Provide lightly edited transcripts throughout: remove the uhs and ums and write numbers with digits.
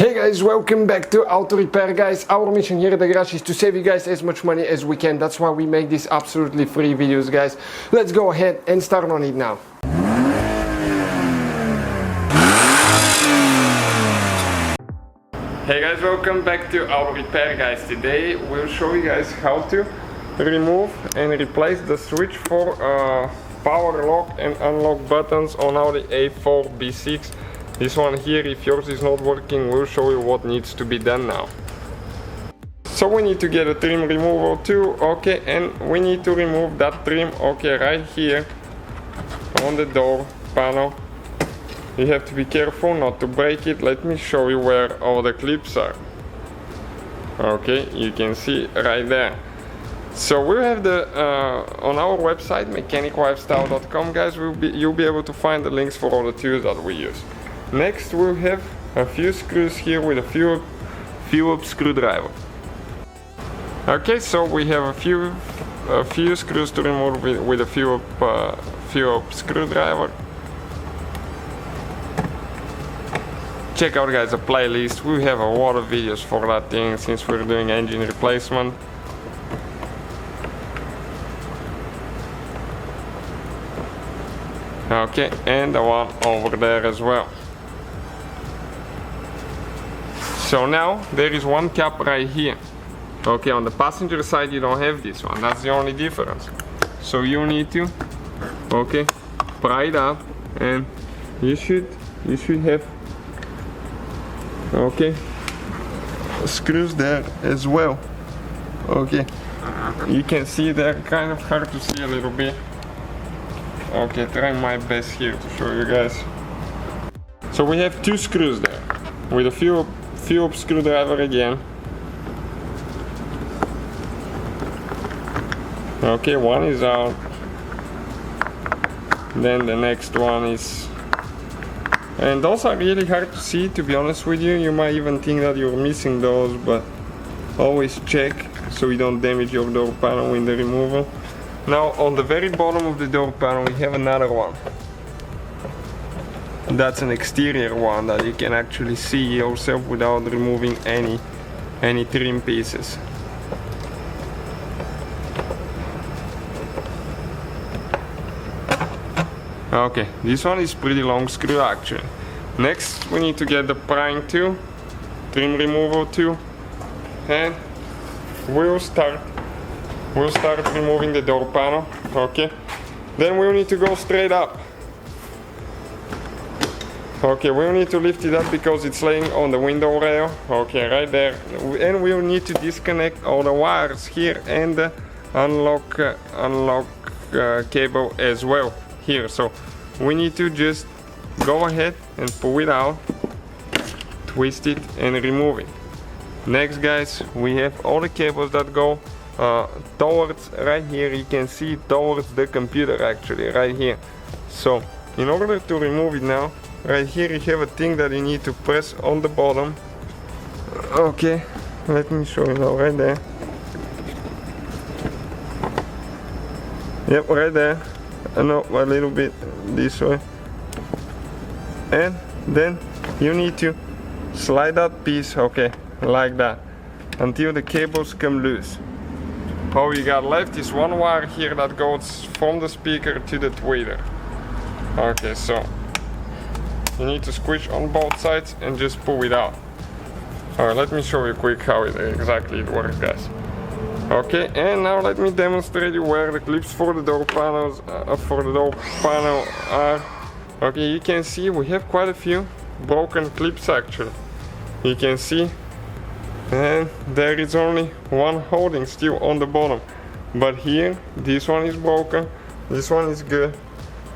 Hey guys, welcome back to Auto Repair, guys. Our mission here at the garage is to save you guys as much money as we can. That's why we make these absolutely free videos, guys. Let's go ahead and start on it now. Hey guys, welcome back to Auto Repair, guys. Today we'll show you guys how to remove and replace the switch for power lock and unlock buttons on Audi A4 B6. This one here, if yours is not working, we'll show you what needs to be done now. So we need to get a trim removal too, okay, and we need to remove that trim, okay, right here on the door panel. You have to be careful not to break it. Let me show you where all the clips are. Okay, you can see right there. So we have the on our website mechaniclifestyle.com, guys. You'll be able to find the links for all the tools that we use. Next we'll have a few screws here with a Phillips screwdriver. Okay, so we have a few screws to remove with a Phillips screwdriver. Check out, guys, the playlist. We have a lot of videos for that thing since we're doing engine replacement. Okay, and the one over there as well. So now there is one cap right here. Okay, on the passenger side you don't have this one. That's the only difference. So you need to, okay, pry it up, and you should have, okay, screws there as well. Okay, you can see they're kind of hard to see a little bit. Okay, try my best here to show you guys. So we have two screws there with a Phillips screwdriver again. Okay, one is out. Then the next one is, and those are really hard to see, to be honest with you. You might even think that you're missing those, but always check so you don't damage your door panel in the removal. Now on the very bottom of the door panel we have another one. That's an exterior one that you can actually see yourself without removing any trim pieces. Okay, this one is pretty long screw actually. Next we need to get the prying tool, trim removal tool, and we'll start removing the door panel. Okay, then we'll need to go straight up. Okay, we'll need to lift it up because it's laying on the window rail. Okay, right there. And we'll need to disconnect all the wires here and the unlock cable as well here. So we need to just go ahead and pull it out, twist it and remove it. Next, guys, we have all the cables that go towards, right here you can see, towards the computer actually, right here. So in order to remove it now, right here you have a thing that you need to press on the bottom. Okay, let me show you now, right there. Yep, right there. No, a little bit this way. And then you need to slide that piece, okay, like that, until the cables come loose. All you got left is one wire here that goes from the speaker to the tweeter. Okay, so you need to squish on both sides and just pull it out. Alright, let me show you quick how exactly it works, guys. Okay, and now let me demonstrate you where the clips for the door panels are. Okay, you can see we have quite a few broken clips actually. You can see, and there is only one holding still on the bottom. But here, this one is broken, this one is good,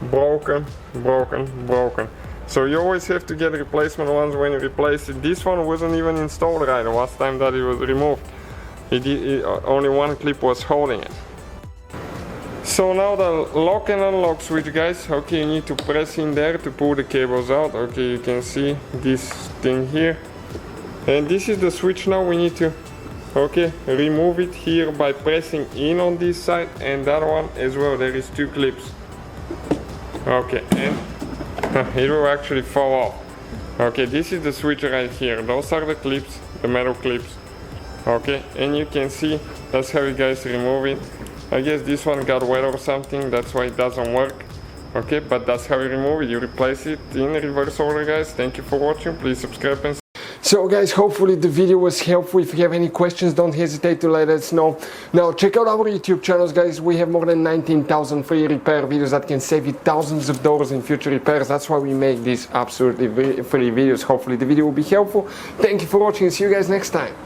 broken, broken, broken. So you always have to get replacement ones when you replace it. This one wasn't even installed right the last time that it was removed. Only one clip was holding it. So now the lock and unlock switch, guys. Okay, you need to press in there to pull the cables out. Okay, you can see this thing here. And this is the switch now. We need to, okay, remove it here by pressing in on this side and that one as well. There is two clips. Okay, and it will actually fall off. Okay, this is the switch right here. Those are the clips, the metal clips. Okay, and you can see that's how you guys remove it. I guess this one got wet or something, that's why it doesn't work. Okay, but that's how you remove it. You replace it in reverse order, guys. Thank you for watching. Please subscribe and so guys, hopefully the video was helpful. If you have any questions, don't hesitate to let us know. Now check out our YouTube channels, guys. We have more than 19,000 free repair videos that can save you thousands of dollars in future repairs. That's why we make these absolutely free videos. Hopefully the video will be helpful. Thank you for watching. See you guys next time.